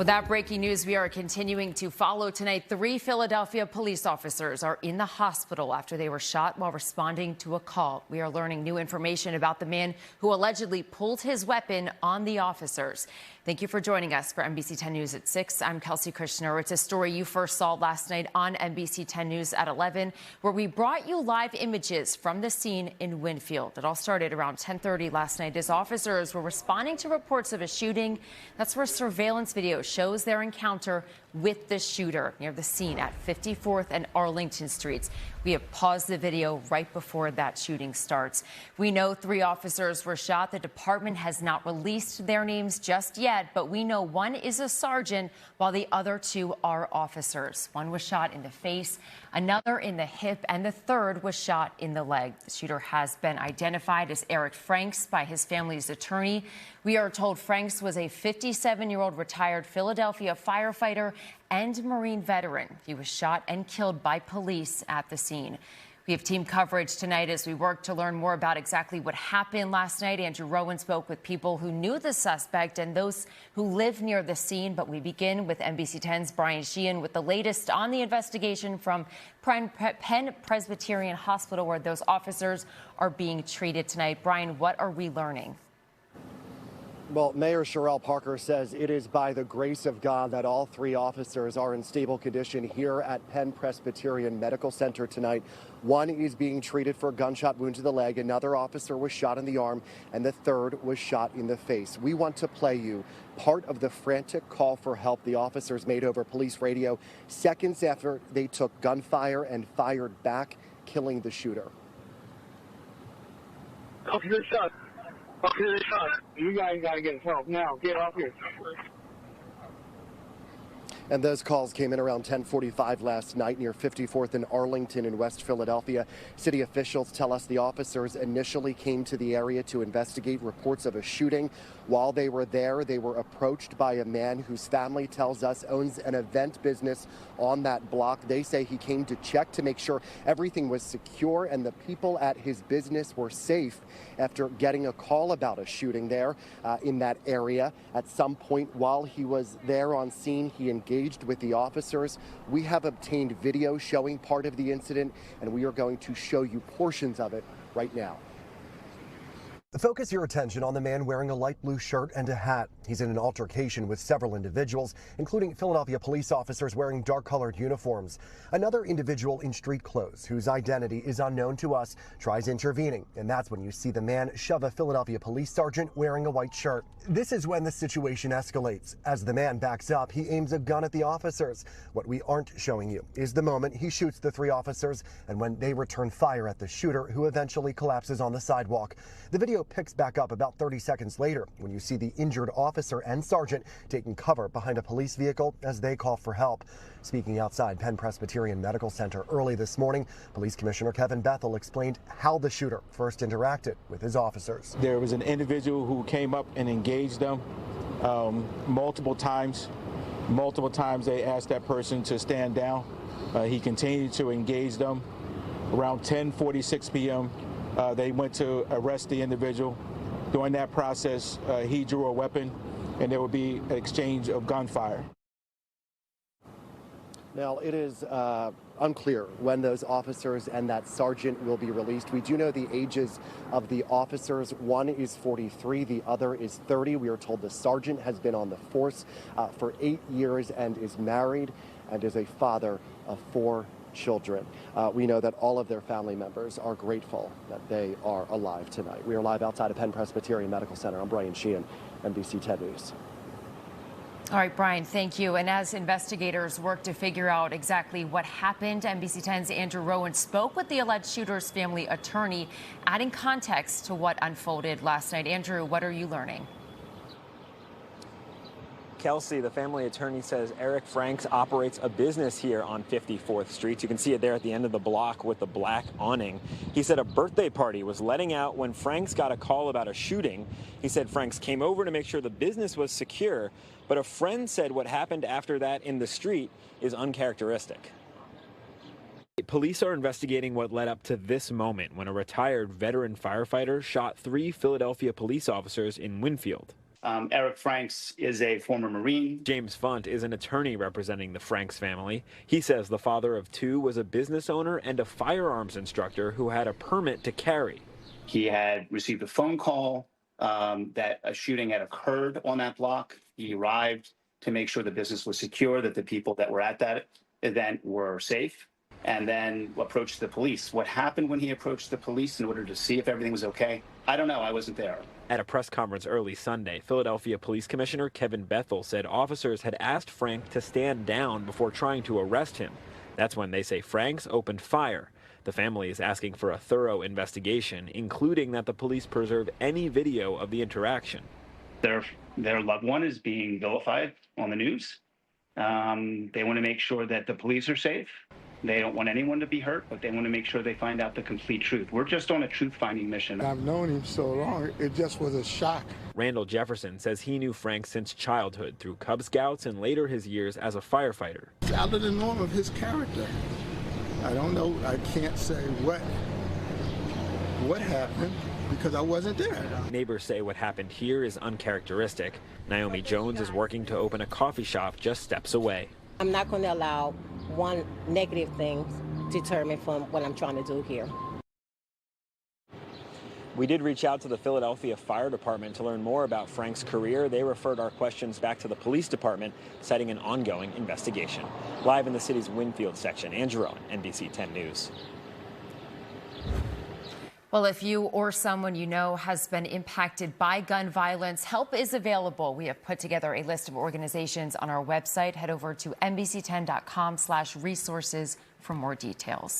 With that breaking news, we are continuing to follow tonight. 3 Philadelphia police officers are in the hospital after they were shot while responding to a call. We are learning new information about the man who allegedly pulled his weapon on the officers. Thank you for joining us for NBC 10 News at 6. I'm Kelsey Kushner. It's a story you first saw last night on NBC 10 News at 11, where we brought you live images from the scene in Winfield. It all started around 10:30 last night as officers were responding to reports of a shooting. That's where surveillance video shows their encounter with the shooter near the scene at 54th and Arlington Streets. We have paused the video right before that shooting starts. We know 3 officers were shot. The department has not released their names just yet, but we know one is a sergeant while the other 2 are officers. One was shot in the face, another in the hip, and the third was shot in the leg. The shooter has been identified as Eric Franks by his family's attorney. We are told Franks was a 57-year-old retired Philadelphia firefighter and Marine veteran. He was shot and killed by police at the scene. We have team coverage tonight as we work to learn more about exactly what happened last night. Andrew Rowan spoke with people who knew the suspect and those who live near the scene. But we begin with NBC 10's Brian Sheehan with the latest on the investigation from Penn Presbyterian Hospital, where those officers are being treated tonight. Brian, what are we learning? Well, Mayor Sherelle Parker says it is by the grace of God that all 3 officers are in stable condition here at Penn Presbyterian Medical Center tonight. One is being treated for a gunshot wound to the leg. Another officer was shot in the arm, and the third was shot in the face. We want to play you part of the frantic call for help the officers made over police radio seconds after they took gunfire and fired back, killing the shooter. Officer shot. Officer shot. You guys got to get help now. Get off here. And those calls came in around 10:45 last night near 54th and Arlington in West Philadelphia. City officials tell us the officers initially came to the area to investigate reports of a shooting. While they were there, they were approached by a man whose family tells us owns an event business on that block. They say he came to check to make sure everything was secure and the people at his business were safe after getting a call about a shooting there in that area. At some point while he was there on scene, he engaged with the officers. We have obtained video showing part of the incident, and we are going to show you portions of it right now. Focus your attention on the man wearing a light blue shirt and a hat. He's in an altercation with several individuals, including Philadelphia police officers wearing dark-colored uniforms. Another individual in street clothes, whose identity is unknown to us, tries intervening, and that's when you see the man shove a Philadelphia police sergeant wearing a white shirt. This is when the situation escalates. As the man backs up, he aims a gun at the officers. What we aren't showing you is the moment he shoots the 3 officers and when they return fire at the shooter, who eventually collapses on the sidewalk. The video picks back up about 30 seconds later when you see the injured officer and sergeant taking cover behind a police vehicle as they call for help. Speaking outside Penn Presbyterian Medical Center early this morning, Police Commissioner Kevin Bethel explained how the shooter first interacted with his officers. There was an individual who came up and engaged them multiple times. Multiple times they asked that person to stand down. He continued to engage them. Around 10:46 p.m., they went to arrest the individual. During that process, he drew a weapon, and there would be an exchange of gunfire. Now, it is unclear when those officers and that sergeant will be released. We do know the ages of the officers. One is 43, the other is 30. We are told the sergeant has been on the force for 8 years and is married and is a father of 4 children. We know that all of their family members are grateful that they are alive tonight. We are live outside of Penn Presbyterian Medical Center. I'm Brian Sheehan, NBC 10 News. All right, Brian, thank you. And as investigators work to figure out exactly what happened, NBC 10's Andrew Rowan spoke with the alleged shooter's family attorney, adding context to what unfolded last night. Andrew, what are you learning? Kelsey, the family attorney, says Eric Franks operates a business here on 54th Street. You can see it there at the end of the block with the black awning. He said a birthday party was letting out when Franks got a call about a shooting. He said Franks came over to make sure the business was secure, but a friend said what happened after that in the street is uncharacteristic. Police are investigating what led up to this moment when a retired veteran firefighter shot 3 Philadelphia police officers in Winfield. Eric Franks is a former Marine. James Funt is an attorney representing the Franks family. He says the father of two was a business owner and a firearms instructor who had a permit to carry. He had received a phone call that a shooting had occurred on that block. He arrived to make sure the business was secure, that the people that were at that event were safe, and then approached the police. What happened when he approached the police in order to see if everything was okay? I don't know. I wasn't there. At a press conference early Sunday, Philadelphia Police Commissioner Kevin Bethel said officers had asked Frank to stand down before trying to arrest him. That's when they say Franks opened fire. The family is asking for a thorough investigation, including that the police preserve any video of the interaction. Their loved one is being vilified on the news. They want to make sure that the police are safe. They don't want anyone to be hurt, but they want to make sure they find out the complete truth. We're just on a truth-finding mission. I've known him so long, it just was a shock. Randall Jefferson says he knew Frank since childhood through Cub Scouts and later his years as a firefighter. It's out of the norm of his character. I don't know, I can't say what happened because I wasn't there. Neighbors say what happened here is uncharacteristic. Naomi Jones is working to open a coffee shop just steps away. I'm not going to allow one negative thing to deter me from what I'm trying to do here. We did reach out to the Philadelphia Fire Department to learn more about Frank's career. They referred our questions back to the police department, citing an ongoing investigation. Live in the city's Winfield section, Andrew Rowan, NBC 10 News. Well, if you or someone you know has been impacted by gun violence, help is available. We have put together a list of organizations on our website. Head over to NBC10.com/resources for more details.